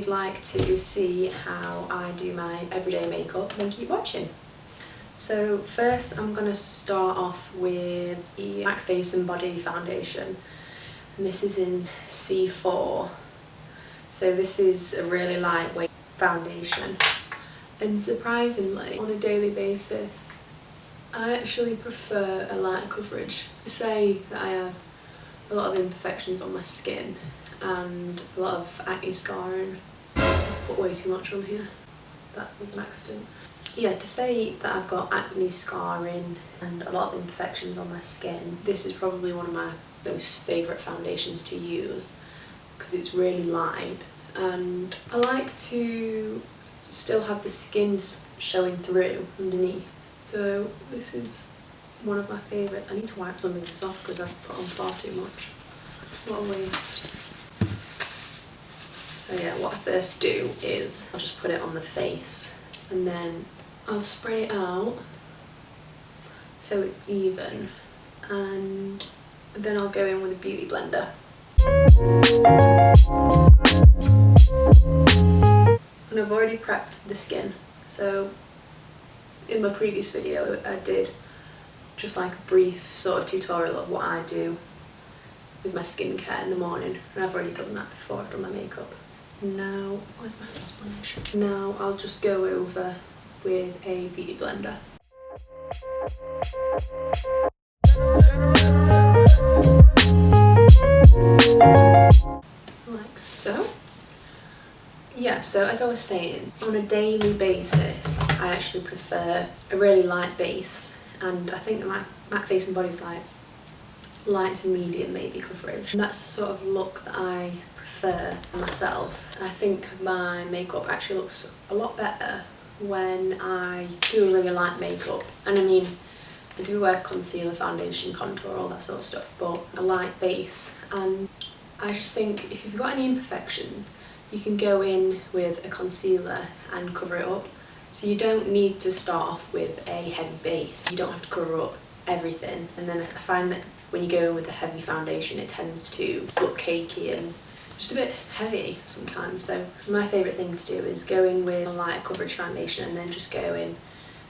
you'd like to see how I do my everyday makeup, then keep watching. So first I'm going to start off with the MAC Face and Body foundation, and this is in C4. So this is a really lightweight foundation, and surprisingly on a daily basis I actually prefer a lighter coverage. I say that I have a lot of imperfections on my skin and a lot of acne scarring. I've put way too much on here. That was an accident. Yeah, to say that I've got acne scarring and a lot of imperfections on my skin, this is probably one of my most favourite foundations to use because it's really light, and I like to still have the skin showing through underneath. So this is one of my favourites. I need to wipe some of this off because I've put on far too much. What a waste. So yeah, what I first do is I'll just put it on the face, and then I'll spread it out so it's even, and then I'll go in with a beauty blender. And I've already prepped the skin. So in my previous video I did just like a brief sort of tutorial of what I do with my skincare in the morning, and I've already done that before I've done my makeup. Now, where's my foundation? Now I'll just go over with a beauty blender. Like so. Yeah, so as I was saying, on a daily basis I actually prefer a really light base, and I think my MAC Face and Body's like light to medium maybe coverage. And that's the sort of look that I prefer myself. I think my makeup actually looks a lot better when I do a really light makeup. And I mean, I do wear concealer, foundation, contour, all that sort of stuff, but a light base. And I just think if you've got any imperfections, you can go in with a concealer and cover it up. So you don't need to start off with a heavy base. You don't have to cover up everything. And then I find that when you go in with a heavy foundation, it tends to look cakey and just a bit heavy sometimes. So my favourite thing to do is go in with a lighter coverage foundation and then just go in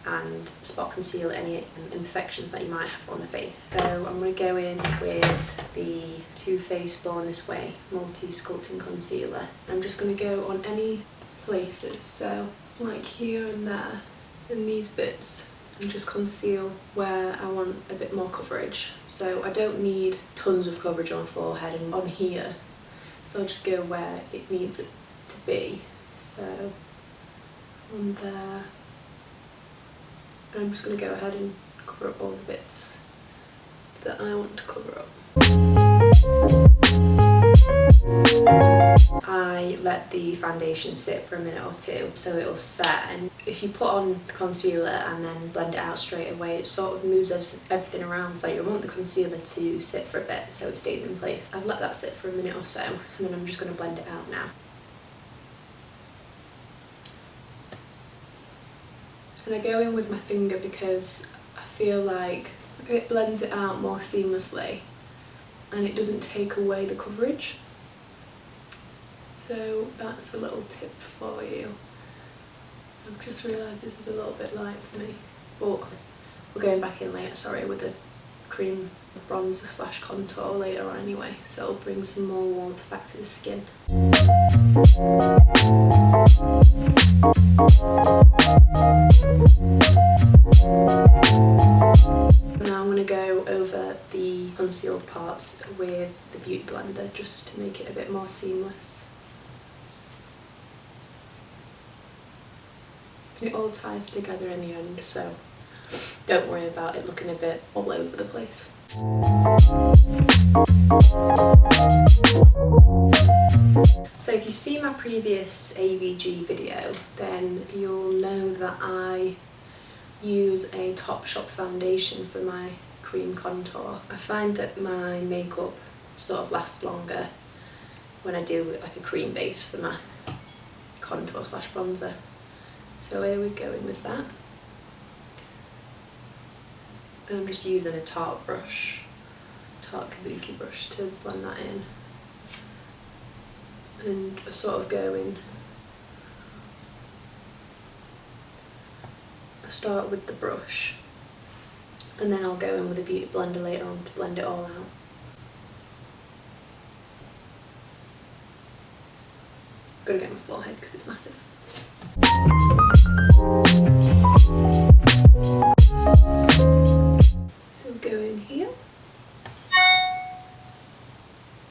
and spot conceal any imperfections that you might have on the face. So I'm going to go in with the Too Faced Born This Way Multi Sculpting Concealer. I'm just going to go on any places, so like here and there in these bits, and just conceal where I want a bit more coverage. So I don't need tons of coverage on my forehead and on here, so I'll just go where it needs it to be. So on there. And I'm just going to go ahead and cover up all the bits that I want to cover up. I let the foundation sit for a minute or two so it'll set, and if you put on concealer and then blend it out straight away, it sort of moves everything around, so you want the concealer to sit for a bit so it stays in place. I've let that sit for a minute or so, and then I'm just going to blend it out now. And I go in with my finger because I feel like it blends it out more seamlessly and it doesn't take away the coverage. So that's a little tip for you. I've just realised this is a little bit light for me, but we're going back in later, sorry, with a cream bronzer slash contour later on anyway, so it'll bring some more warmth back to the skin. Now I'm going to go over the concealed parts with the beauty blender just to make it a bit more seamless. It all ties together in the end, so don't worry about it looking a bit all over the place. So if you've seen my previous AVG video, then you'll know that I use a Topshop foundation for my cream contour. I find that my makeup sort of lasts longer when I do like a cream base for my contour slash bronzer. So I always go in with that. And I'm just using a Tarte Kabuki brush to blend that in. And I sort of go in start with the brush, and then I'll go in with a beauty blender later on to blend it all out. Gotta get my forehead because it's massive. So go in here,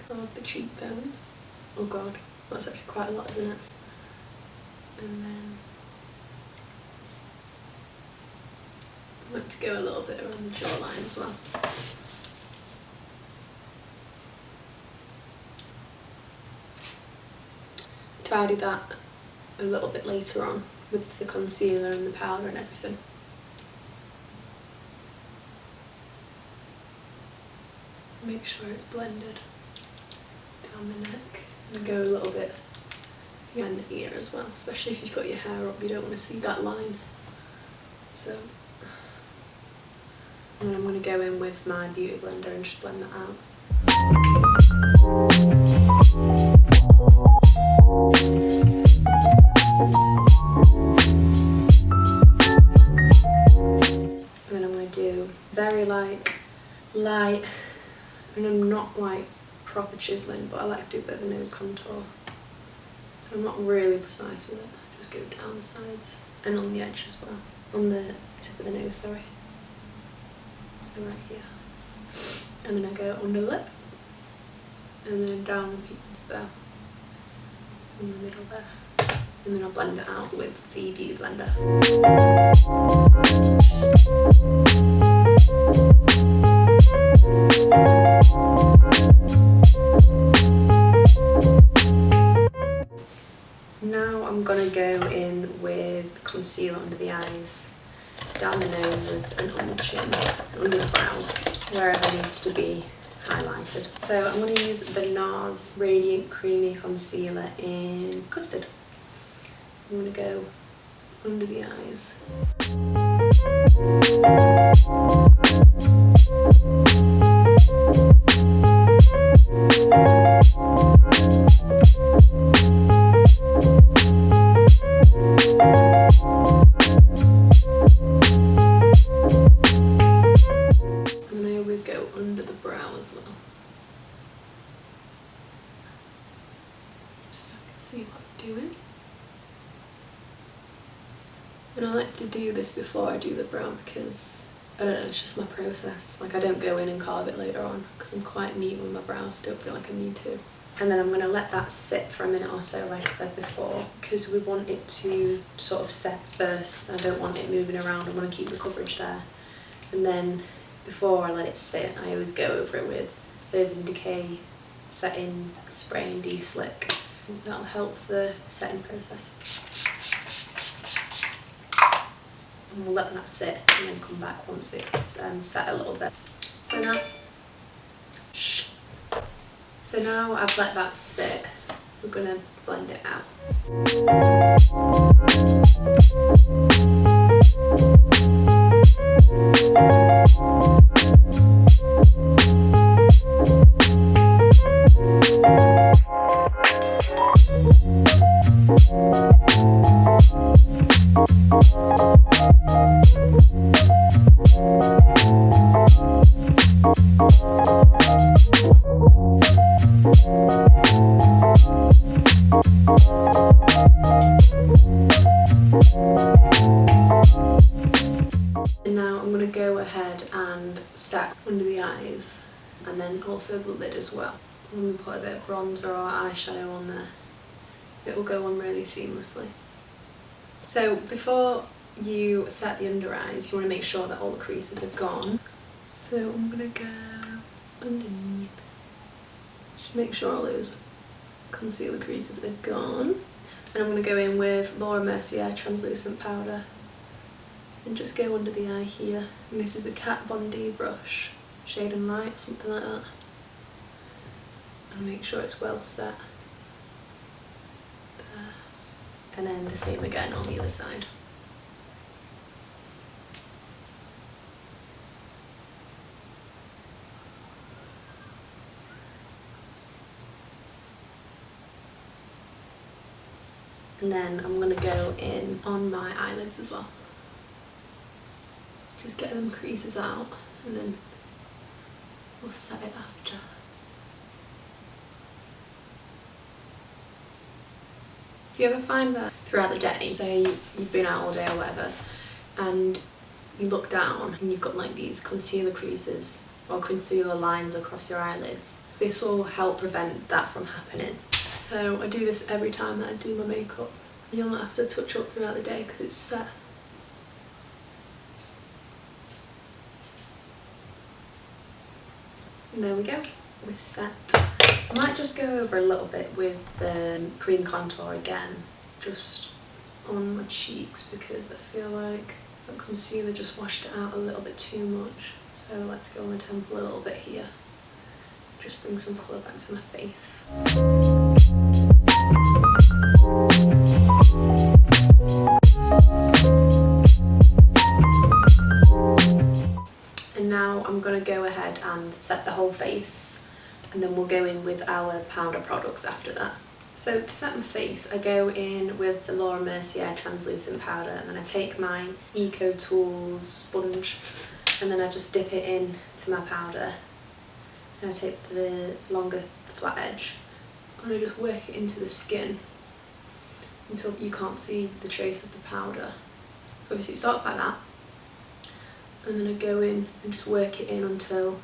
carve the cheekbones. Oh god, that's actually quite a lot, isn't it? And then I like to go a little bit around the jawline as well. Tidy that a little bit later on with the concealer and the powder and everything. Make sure it's blended down the neck, and go a little bit behind the ear as well, especially if you've got your hair up, you don't want to see that line. So, and then I'm going to go in with my beauty blender and just blend that out. And then I'm going to do very light, and I'm not like proper chiseling, but I like to do a bit of a nose contour. So I'm not really precise with it, I just go down the sides and on the edge as well, on the tip of the nose, sorry. So right here. And then I go under the lip, and then down the cupid's bow, in the middle there. And then I'll blend it out with the beauty blender. Now I'm going to go in with concealer under the eyes, down the nose and on the chin, under the brows, wherever needs to be highlighted. So I'm going to use the NARS Radiant Creamy Concealer in Custard. I'm going to go under the eyes. And then I always go under the brow as well, so I can see what I'm doing. And I like to do this before I do the brow because, I don't know, it's just my process. Like, I don't go in and carve it later on because I'm quite neat with my brows. I don't feel like I need to. And then I'm going to let that sit for a minute or so, like I said before, because we want it to sort of set first. I don't want it moving around. I want to keep the coverage there. And then before I let it sit, I always go over it with the Decay setting spray and de-slick. That'll help the setting process. And we'll let that sit and then come back once it's set a little bit. So now, So now I've let that sit, we're going to blend it out. And now I'm going to go ahead and set under the eyes and then also the lid as well. When we put a bit of bronzer or eyeshadow on there, it will go on really seamlessly. So before you set the under eyes, you want to make sure that all the creases are gone. So I'm going to go underneath, just make sure all those concealer creases are gone. And I'm going to go in with Mercier translucent powder and just go under the eye here. And this is a Kat Von D brush, shade and light, something like that. And make sure it's well set. There. And then the same again on the other side. And then I'm going to go in on my eyelids as well. Just get them creases out and then we'll set it after. If you ever find that throughout the day, say you've been out all day or whatever, and you look down and you've got like these concealer creases or concealer lines across your eyelids, this will help prevent that from happening. So I do this every time that I do my makeup. You'll not have to touch up throughout the day because it's set. And there we go, we're set. I might just go over a little bit with the cream contour again, just on my cheeks, because I feel like the concealer just washed it out a little bit too much. So I like to go on my temple a little bit here, just bring some colour back to my face. And now I'm going to go ahead and set the whole face, and then we'll go in with our powder products after that. So to set my face, I go in with the Mercier translucent powder, and then I take my Eco Tools sponge and then I just dip it in to my powder, and I take the longer flat edge and I just work it into the skin until you can't see the trace of the powder. So obviously it starts like that, and then I go in and just work it in until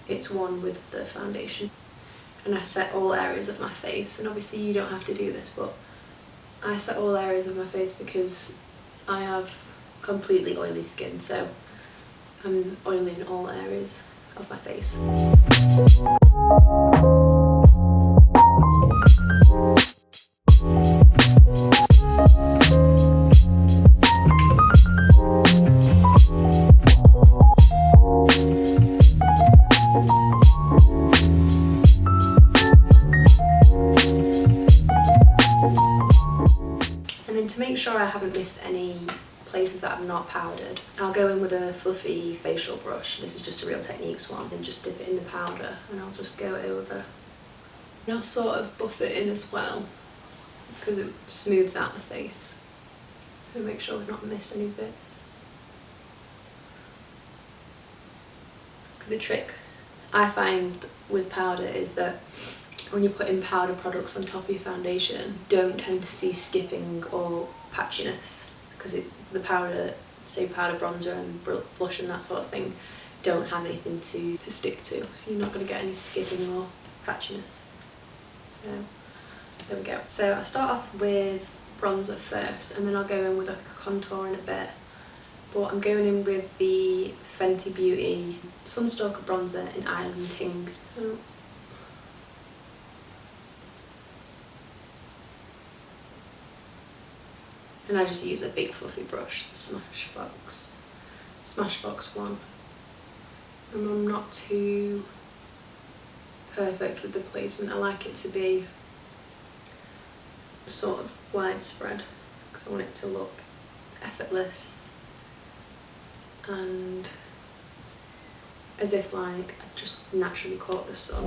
it's one with the foundation. And I set all areas of my face, and obviously you don't have to do this, but I set all areas of my face because I have completely oily skin, so I'm oiling all areas of my face. And then to make sure I haven't missed any places that I've not powdered, I'll go in with a fluffy facial brush. This is just a Real Techniques one, and just dip it in the powder and I'll just go over. And I'll sort of buff it in as well because it smooths out the face. So make sure we've not missed any bits. The trick I find with powder is that when you're putting powder products on top of your foundation, don't tend to see skipping or patchiness, because the powder, say powder bronzer and blush and that sort of thing, don't have anything to stick to, so you're not going to get any skipping or patchiness. So there we go. So I start off with bronzer first, and then I'll go in with a contour in a bit. But I'm going in with the Fenty Beauty Sun Stalk'r bronzer in Island Ting. So and I just use a big fluffy brush, the Smashbox one. And I'm not too perfect with the placement. I like it to be sort of widespread because I want it to look effortless and as if like I just naturally caught the sun.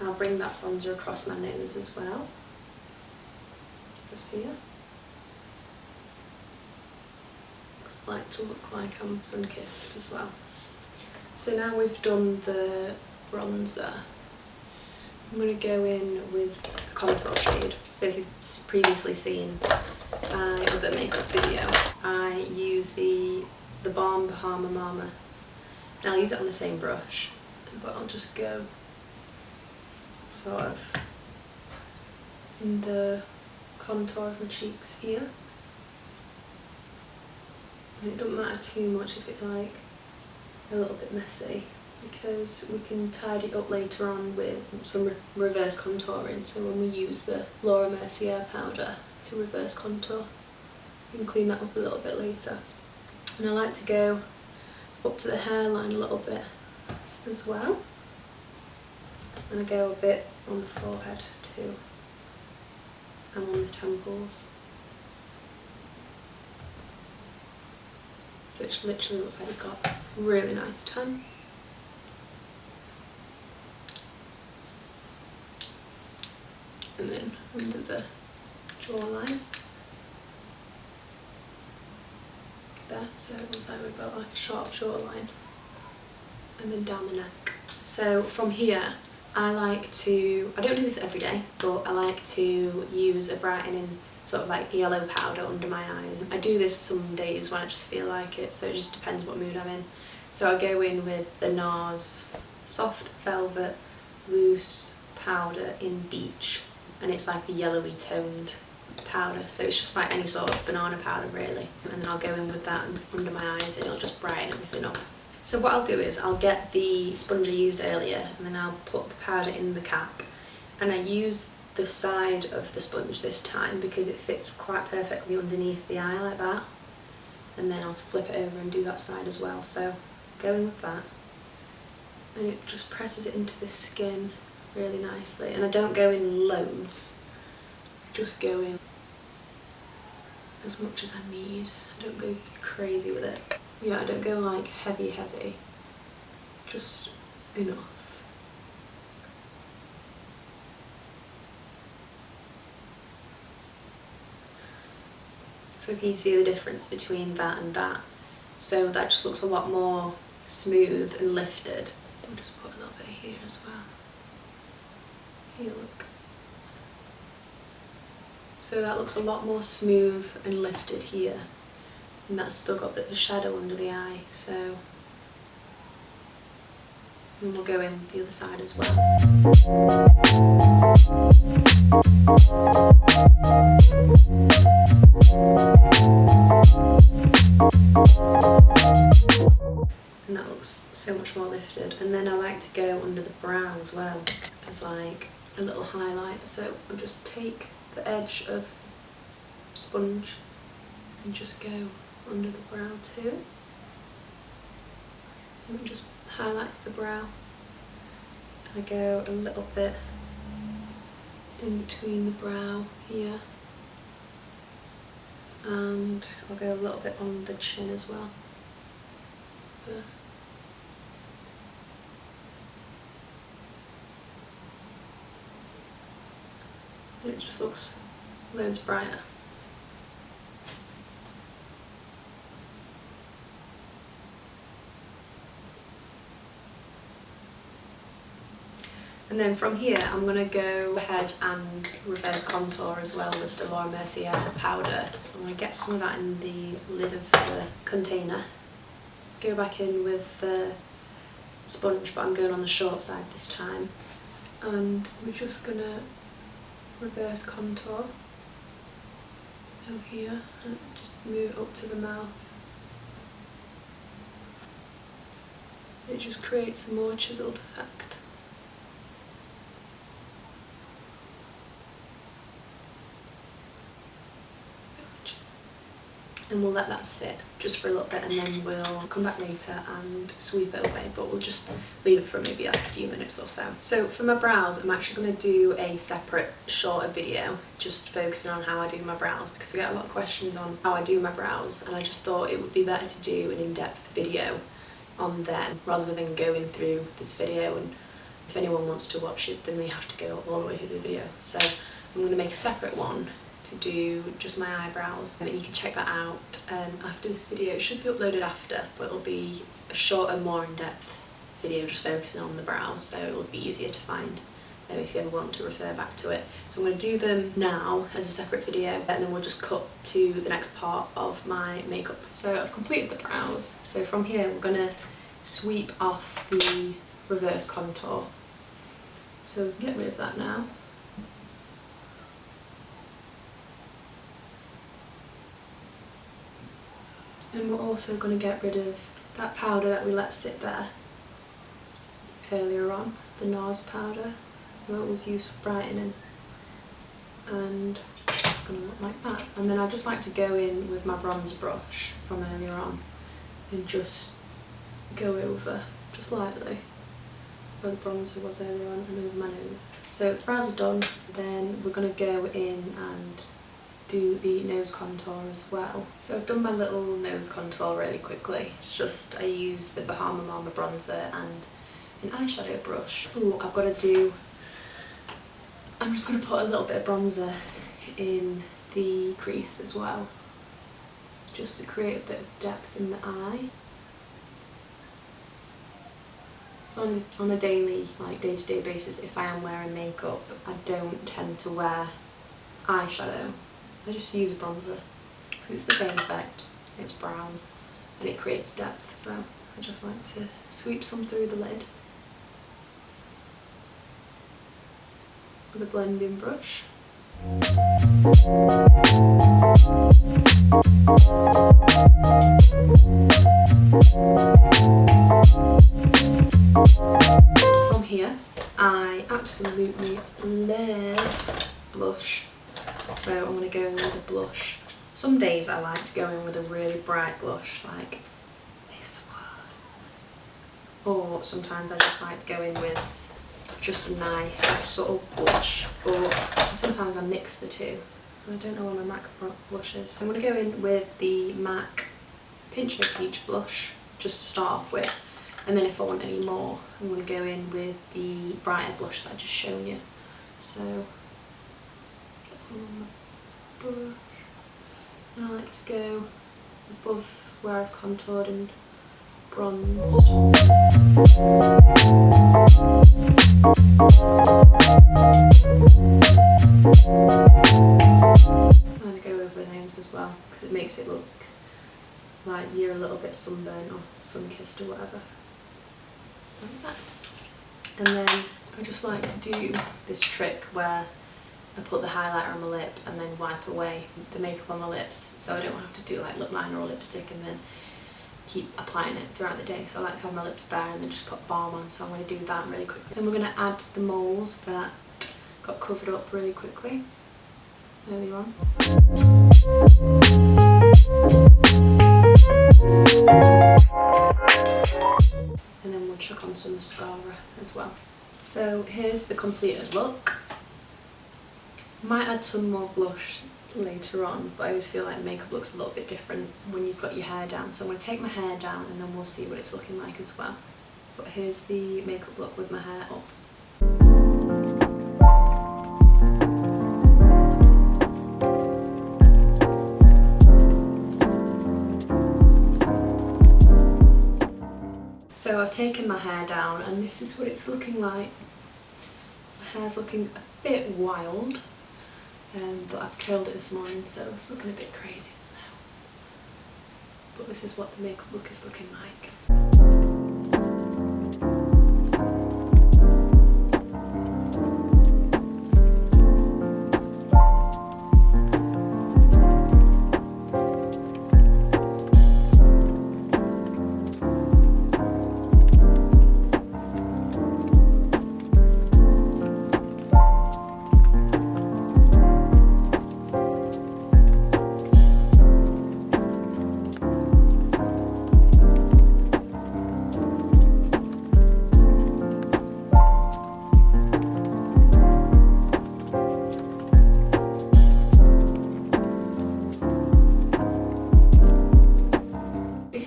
I'll bring that bronzer across my nose as well, just here. Because I like to look like I'm sun-kissed as well. So now we've done the bronzer, I'm going to go in with a contour shade. So if you've previously seen my other makeup video, I use the Balm Bahama, and I'll use it on the same brush, but I'll just go sort of in the contour of my cheeks here. And it doesn't matter too much if it's like a little bit messy, because we can tidy up later on with some reverse contouring. So when we use the Mercier powder to reverse contour, we can clean that up a little bit later. And I like to go up to the hairline a little bit as well, and I go a bit on the forehead too, and on the temples. So it literally looks like you've got a really nice tan. And then under the jawline. There, so it looks like we've got like a sharp jawline. And then down the neck. So from here, I like to, I don't do this every day, but I like to use a brightening sort of like yellow powder under my eyes. I do this some days when I just feel like it, so it just depends what mood I'm in. So I go in with the NARS Soft Velvet Loose Powder in Beige, and it's like a yellowy toned powder, so it's just like any sort of banana powder really. And then I'll go in with that under my eyes and it'll just brighten everything up. So what I'll do is I'll get the sponge I used earlier and then I'll put the powder in the cap, and I use the side of the sponge this time because it fits quite perfectly underneath the eye like that, and then I'll flip it over and do that side as well. So go in with that and it just presses it into the skin really nicely, and I don't go in loads, I just go in as much as I need. I don't go crazy with it. Yeah, I don't go like heavy, just enough. So can you see the difference between that and that? So that just looks a lot more smooth and lifted. I'll just put a little bit here as well. Here, look. So that looks a lot more smooth and lifted here. And that's still got a bit of a shadow under the eye, so. And we'll go in with the other side as well. And that looks so much more lifted. And then I like to go under the brow as well as like a little highlight. So I'll just take the edge of the sponge and just go under the brow too. And it just highlights the brow. And I go a little bit in between the brow here. And I'll go a little bit on the chin as well. There. It just looks loads brighter. And then from here I'm going to go ahead and reverse contour as well with the Mercier powder. I'm going to get some of that in the lid of the container. Go back in with the sponge, but I'm going on the short side this time. And we're just going to reverse contour over here and just move it up to the mouth. It just creates a more chiseled effect. And we'll let that sit just for a little bit, and then we'll come back later and sweep it away, but we'll just leave it for maybe like a few minutes or so. So for my brows, I'm actually going to do a separate shorter video just focusing on how I do my brows, because I get a lot of questions on how I do my brows, and I just thought it would be better to do an in-depth video on them rather than going through this video, and if anyone wants to watch it then they have to go all the way through the video. So I'm going to make a separate one to do just my eyebrows, and you can check that out after this video. It should be uploaded after, but it'll be a shorter, more in-depth video just focusing on the brows, so it'll be easier to find if you ever want to refer back to it. So I'm going to do them now as a separate video, and then we'll just cut to the next part of my makeup. So I've completed the brows, so from here we're going to sweep off the reverse contour. So get rid of that now. And we're also going to get rid of that powder that we let sit there earlier on, the NARS powder that was used for brightening. And it's going to look like that. And then I just like to go in with my bronzer brush from earlier on and just go over, just lightly, where the bronzer was earlier on, and over my nose. So the brows are done, then we're going to go in and do the nose contour as well. So I've done my little nose contour really quickly. It's just I use the Bahama bronzer and an eyeshadow brush. Ooh, I'm just going to put a little bit of bronzer in the crease as well, just to create a bit of depth in the eye. So on a daily, like day-to-day basis, if I am wearing makeup, I don't tend to wear eyeshadow. I just use a bronzer because it's the same effect. It's brown and it creates depth, so I just like to sweep some through the lid with a blending brush. From here, I absolutely love blush, so I'm going to go in with a blush. Some days I like to go in with a really bright blush like this one, or sometimes I just like to go in with just a nice subtle blush, but sometimes I mix the two. I don't know where my MAC blush is. I'm going to go in with the MAC Pinch of Peach blush just to start off with, and then if I want any more I'm going to go in with the brighter blush that I just shown you. So get some on my brush, and I like to go above where I've contoured and bronzed. And go over the nose as well, because it makes it look like you're a little bit sunburned or sun-kissed or whatever. Like that. And then I just like to do this trick where I put the highlighter on my lip and then wipe away the makeup on my lips, so I don't have to do like lip liner or lipstick and then keep applying it throughout the day. So I like to have my lips bare and then just put balm on, so I'm going to do that really quickly. Then we're going to add the moles that got covered up really quickly earlier on. And then we'll chuck on some mascara as well. So here's the completed look. Might add some more blush later on, but I always feel like the makeup looks a little bit different when you've got your hair down. So I'm going to take my hair down and then we'll see what it's looking like as well. But here's the makeup look with my hair up. So I've taken my hair down and this is what it's looking like. My hair's looking a bit wild. But I've curled it this morning, so it's looking a bit crazy now. But this is what the makeup look is looking like.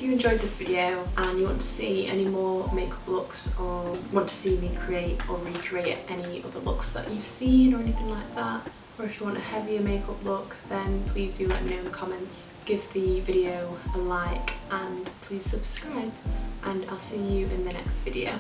Enjoyed this video and you want to see any more makeup looks or want to see me create or recreate any other looks that you've seen or anything like that, or if you want a heavier makeup look, then please do let me know in the comments. Give the video a like and please subscribe, and I'll see you in the next video.